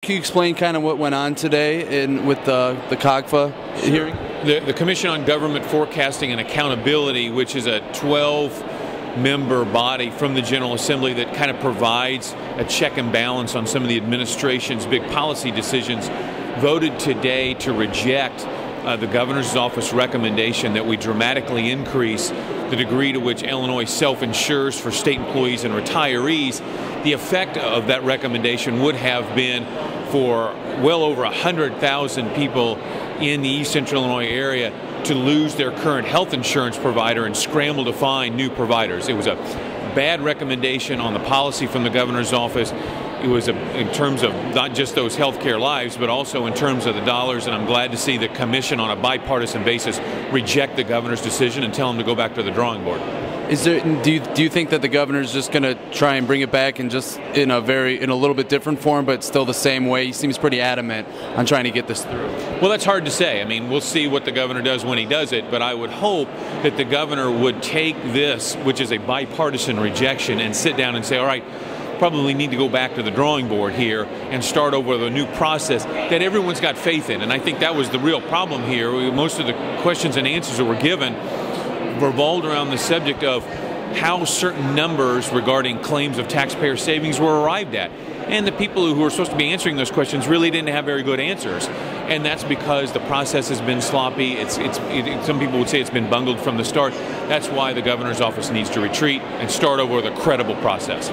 Can you explain kind of what went on today with the COGFA hearing? The Commission on Government Forecasting and Accountability, which is a 12-member body from the General Assembly that kind of provides a check and balance on some of the administration's big policy decisions, voted today to reject the governor's office recommendation that we dramatically increase the degree to which Illinois self-insures for state employees and retirees. The effect of that recommendation would have been for well over 100,000 people in the East Central Illinois area to lose their current health insurance provider and scramble to find new providers. It was a bad recommendation on the policy from the governor's office. It was in terms of not just those health care lives, but also in terms of the dollars, and I'm glad to see the commission on a bipartisan basis reject the governor's decision and tell him to go back to the drawing board. Do you think that the governor's just going to try and bring it back and just in a little bit different form, but still the same way? He seems pretty adamant on trying to get this through. Well, that's hard to say. I mean, we'll see what the governor does when he does it, but I would hope that the governor would take this, which is a bipartisan rejection, and sit down and say, all right, probably need to go back to the drawing board here and start over with a new process that everyone's got faith in. And I think that was the real problem here. Most of the questions and answers that were given revolved around the subject of how certain numbers regarding claims of taxpayer savings were arrived at. And the people who were supposed to be answering those questions really didn't have very good answers. And that's because the process has been sloppy. Some people would say it's been bungled from the start. That's why the governor's office needs to retreat and start over with a credible process.